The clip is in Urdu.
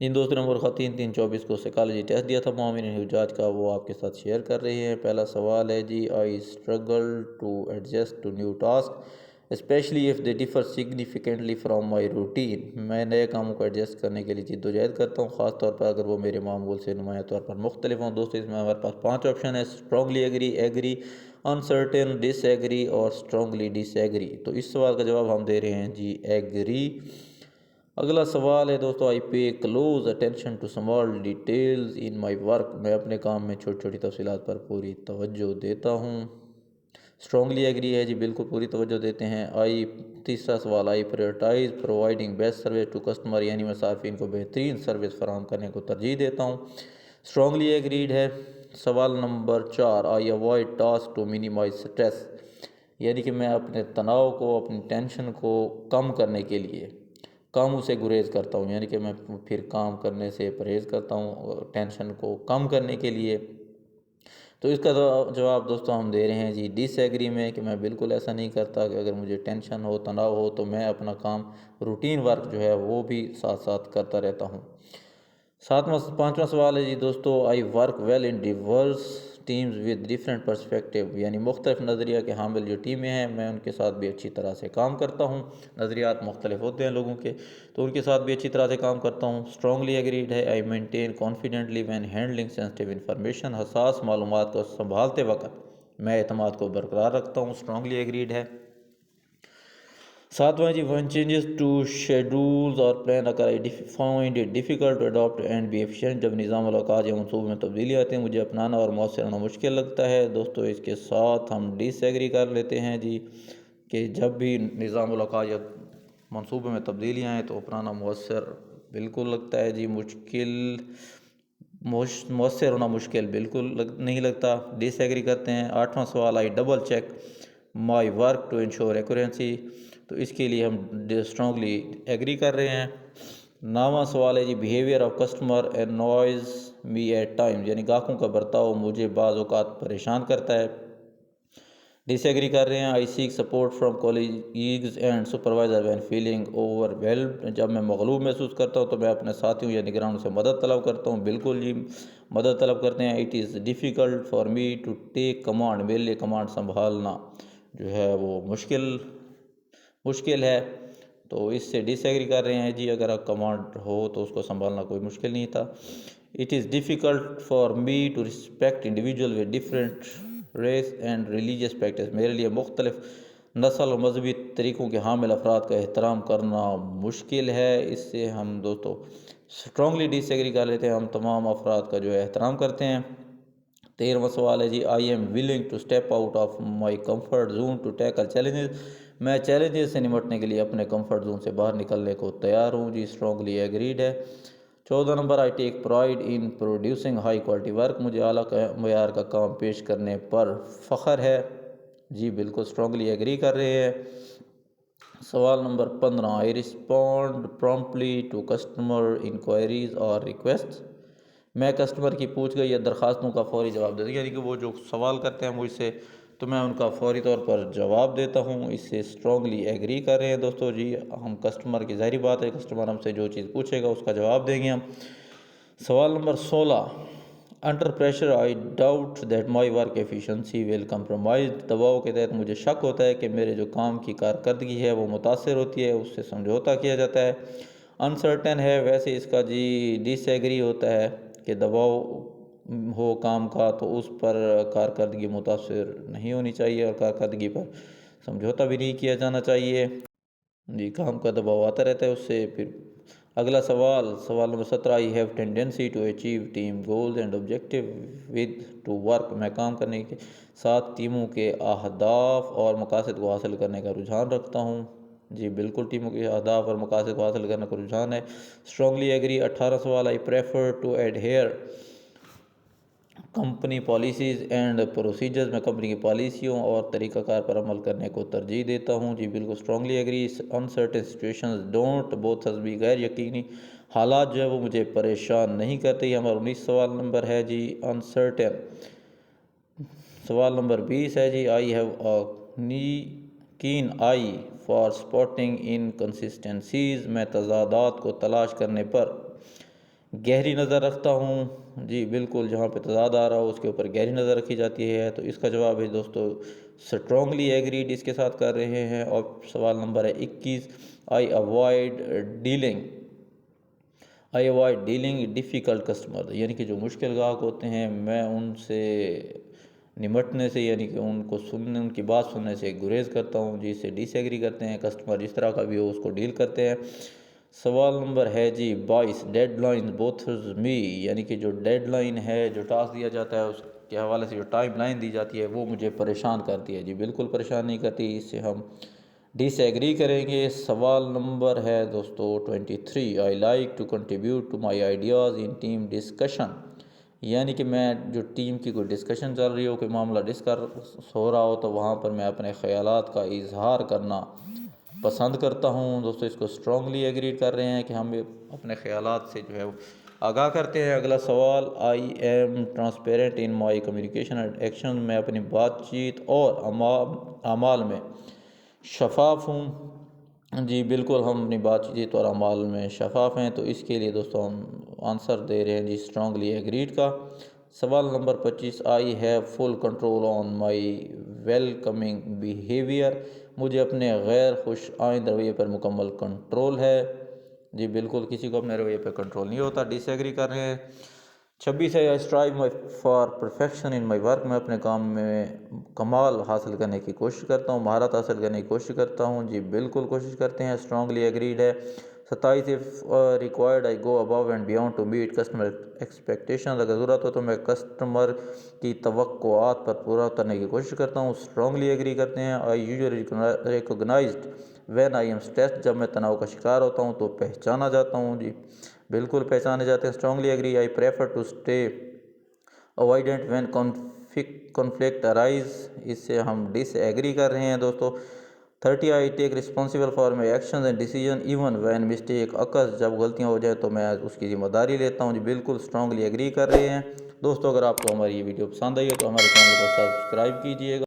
جن دوست نے نمبر 3/3/24 کو سائیکالوجی ٹیسٹ دیا تھا معاون حجاج کا، وہ آپ کے ساتھ شیئر کر رہے ہیں۔ پہلا سوال ہے جی، I struggle to adjust to new task especially if they differ significantly from my routine. میں نئے کاموں کو ایڈجسٹ کرنے کے لیے جد و جہد کرتا ہوں، خاص طور پر اگر وہ میرے معمول سے نمایاں طور پر مختلف ہوں۔ دوستو اس میں ہمارے پاس 5 آپشن ہے: اسٹرانگلی ایگری، ایگری، انسرٹن، ڈس ایگری اور اسٹرانگلی ڈس ایگری۔ تو اس سوال کا جواب ہم دے رہے ہیں جی ایگری۔ اگلا سوال ہے دوستو، I pay close attention to small details in my work. میں اپنے کام میں چھوٹی چھوٹی تفصیلات پر پوری توجہ دیتا ہوں۔ اسٹرانگلی ایگری ہے جی، بالکل پوری توجہ دیتے ہیں۔ تیسرا سوال، I prioritize providing best service to customer, یعنی میں صارفین کو بہترین سروس فراہم کرنے کو ترجیح دیتا ہوں۔ اسٹرانگلی ایگریڈ ہے۔ سوال نمبر 4، I avoid task to minimize stress, یعنی کہ میں اپنے تناؤ کو، اپنی ٹینشن کو کم کرنے کے لیے کاموں سے گریز کرتا ہوں، یعنی کہ میں پھر کام کرنے سے پرہیز کرتا ہوں ٹینشن کو کم کرنے کے لیے۔ تو اس کا جواب دوستو ہم دے رہے ہیں جی ڈس ایگری میں، کہ میں بالکل ایسا نہیں کرتا کہ اگر مجھے ٹینشن ہو، تناؤ ہو، تو میں اپنا کام روٹین ورک جو ہے وہ بھی ساتھ ساتھ کرتا رہتا ہوں۔ 5واں سوال ہے جی دوستو، I work well in diverse teams with different perspective, یعنی مختلف نظریہ کے حامل جو ٹیمیں ہیں میں ان کے ساتھ بھی اچھی طرح سے کام کرتا ہوں۔ نظریات مختلف ہوتے ہیں لوگوں کے، تو ان کے ساتھ بھی اچھی طرح سے کام کرتا ہوں۔ اسٹرانگلی ایگریڈ ہے، I maintain confidently when handling sensitive information, حساس معلومات کو سنبھالتے وقت میں اعتماد کو برقرار رکھتا ہوں۔ اسٹرانگلی ایگریڈ ہے۔ 7واں جی، when changes to schedules or plan occur I find it difficult to adopt and be efficient، جب نظام الاوقات یا منصوبے میں تبدیلی آتی ہے مجھے اپنانا اور مؤثر ہونا مشکل لگتا ہے۔ دوستو اس کے ساتھ ہم ڈس ایگری کر لیتے ہیں جی، کہ جب بھی نظام الاوقات یا منصوبے میں تبدیلیاں آئیں تو اپنانا مؤثر بالکل لگتا ہے جی، مؤثر ہونا مشکل بالکل نہیں لگتا۔ ڈس ایگری کرتے ہیں۔ 8واں سوال، I double check my work to ensure accuracy, تو اس کے لیے ہم اسٹرانگلی ایگری کر رہے ہیں۔ 9واں سوال ہے جی، behaviour of customer annoys me at times, یعنی گاہکوں کا برتاؤ مجھے بعض اوقات پریشان کرتا ہے۔ ڈس ایگری کر رہے ہیں۔ I seek support from colleagues and supervisor when feeling overwhelmed, جب میں مغلوب محسوس کرتا ہوں تو میں اپنے ساتھیوں یا نگرانوں سے مدد طلب کرتا ہوں۔ بالکل جی مدد طلب کرتے ہیں۔ It is difficult for me to take command, میرے لیے کمانڈ سنبھالنا جو ہے وہ مشکل ہے، تو اس سے ڈس ایگری کر رہے ہیں جی، اگر آپ کمانڈ ہو تو اس کو سنبھالنا کوئی مشکل نہیں تھا۔ It is difficult for me to respect individual with different race and religious practice, میرے لیے مختلف نسل اور مذہبی طریقوں کے حامل افراد کا احترام کرنا مشکل ہے۔ اس سے ہم دوستو اسٹرانگلی ڈس ایگری کر لیتے ہیں، ہم تمام افراد کا جو ہے احترام کرتے ہیں۔ 13واں سوال ہے جی، I am willing to step out of my comfort zone to tackle challenges, میں چیلنجز سے نمٹنے کے لیے اپنے کمفرٹ زون سے باہر نکلنے کو تیار ہوں جی، اسٹرانگلی ایگریڈ ہے۔ 14 number, I take pride in producing high quality work, مجھے اعلیٰ معیار کا کام پیش کرنے پر فخر ہے جی، بالکل اسٹرانگلی ایگری کر رہے ہیں۔ سوال نمبر 15، I respond promptly to customer enquiries اور ریکویسٹ، میں کسٹمر کی پوچھ گئی یا درخواستوں کا فوری جواب دیتا ہوں، یعنی کہ وہ جو سوال کرتے ہیں مجھ سے تو میں ان کا فوری طور پر جواب دیتا ہوں۔ اس سے اسٹرانگلی ایگری کر رہے ہیں دوستو جی، ہم کسٹمر کی ظاہری بات ہے، کسٹمر ہم سے جو چیز پوچھے گا اس کا جواب دیں گے ہم۔ سوال number 16، under pressure I doubt that my work efficiency will compromise, دباؤ کے تحت مجھے شک ہوتا ہے کہ میرے جو کام کی کارکردگی ہے وہ متاثر ہوتی ہے، اس سے سمجھوتا کیا جاتا ہے۔ انسرٹن ہے، ویسے اس کا جی ڈس ایگری ہوتا ہے کہ دباؤ ہو کام کا تو اس پر کارکردگی متاثر نہیں ہونی چاہیے اور کارکردگی پر سمجھوتا بھی نہیں کیا جانا چاہیے جی، کام کا دباؤ آتا رہتا ہے اس سے۔ پھر اگلا سوال نمبر 17، I have tendency to achieve team goals and objective with to work, میں کام کرنے کے ساتھ ٹیموں کے اہداف اور مقاصد کو حاصل کرنے کا رجحان رکھتا ہوں جی، بالکل ٹیموں کے اہداف اور مقاصد کو حاصل کرنے کا رجحان ہے، اسٹرانگلی ایگری۔ 18 سوال، I prefer to adhere company policies and procedures, میں کمپنی کی پالیسیوں اور طریقہ کار پر عمل کرنے کو ترجیح دیتا ہوں جی، بالکل strongly agree. Uncertain situations don't both us be, غیر یقینی حالات جو ہے وہ مجھے پریشان نہیں کرتے۔ یہ ہمارا 19 سوال نمبر ہے جی، انسرٹن۔ سوال نمبر 20 ہے جی، I have keen eye for spotting inconsistencies, میں تضادات کو تلاش کرنے پر گہری نظر رکھتا ہوں جی بالکل، جہاں پہ تضاد آ رہا ہو اس کے اوپر گہری نظر رکھی جاتی ہے، تو اس کا جواب ہے دوستو اسٹرانگلی ایگریڈ اس کے ساتھ کر رہے ہیں۔ اور سوال نمبر ہے 21، ڈیلنگ آئی اوائڈ ڈیلنگ ڈیفیکلٹ کسٹمر، یعنی کہ جو مشکل گاہک ہوتے ہیں میں ان سے نمٹنے سے، یعنی کہ ان کی بات سننے سے گریز کرتا ہوں جی، اس سے ڈس ایگری کرتے ہیں، کسٹمر جس طرح کا بھی ہو اس کو ڈیل کرتے ہیں۔ سوال نمبر ہے جی 22، ڈیڈ لائن بوتھرز می، یعنی کہ جو ڈیڈ لائن ہے، جو ٹاسک دیا جاتا ہے اس کے حوالے سے جو ٹائم لائن دی جاتی ہے وہ مجھے پریشان کرتی ہے جی، بالکل پریشان نہیں کرتی، اس سے ہم ڈس ایگری کریں گے۔ سوال نمبر ہے دوستو 23، I like to contribute to my ideas in team discussion, یعنی کہ میں جو ٹیم کی کوئی ڈسکشن چل رہی ہو، کوئی معاملہ ڈسکس ہو رہا ہو تو وہاں پر میں اپنے خیالات کا اظہار کرنا پسند کرتا ہوں۔ دوستو اس کو اسٹرانگلی ایگریڈ کر رہے ہیں کہ ہم اپنے خیالات سے جو ہے آگاہ کرتے ہیں۔ اگلا سوال، I am transparent in my communication and action, میں اپنی بات چیت اور اعمال میں شفاف ہوں جی بالکل، ہم اپنی بات چیت اور اعمال میں شفاف ہیں، تو اس کے لیے دوستو ہم آنسر دے رہے ہیں جی اسٹرانگلی ایگریڈ کا۔ سوال نمبر 25، I have full control on my welcoming behaviour, مجھے اپنے غیر خوش آئند رویے پر مکمل کنٹرول ہے جی بالکل، کسی کو اپنے رویے پر کنٹرول نہیں ہوتا، ڈس ایگری کر رہے ہیں۔ 26 ہے، I strive for perfection in my work, میں اپنے کام میں کمال حاصل کرنے کی کوشش کرتا ہوں، مہارت حاصل کرنے کی کوشش کرتا ہوں جی بالکل کوشش کرتے ہیں، اسٹرانگلی ایگریڈ ہے۔ 27، if required I go above and beyond to meet customer expectations, اگر ضرورت ہو تو میں کسٹمر کی توقعات پر پورا اترنے کی کوشش کرتا ہوں، اسٹرانگلی ایگری کرتے ہیں۔ I usually recognised when I am stressed, جب میں تناؤ کا شکار ہوتا ہوں تو پہچانا جاتا ہوں جی بالکل پہچانے جاتے ہیں، strongly agree. I prefer to stay avoidant when conflict arise, اس سے ہم ڈس ایگری کر رہے ہیں دوستو۔ 30، I take responsible for my actions and decision even when mistake occurs, جب غلطیاں ہو جائیں تو میں اس کی ذمہ داری لیتا ہوں جی بالکل اسٹرانگلی ایگری کر رہے ہیں۔ دوستو اگر آپ کو ہماری یہ ویڈیو پسند آئی ہے تو ہمارے چینل کو سبسکرائب کیجیے گا۔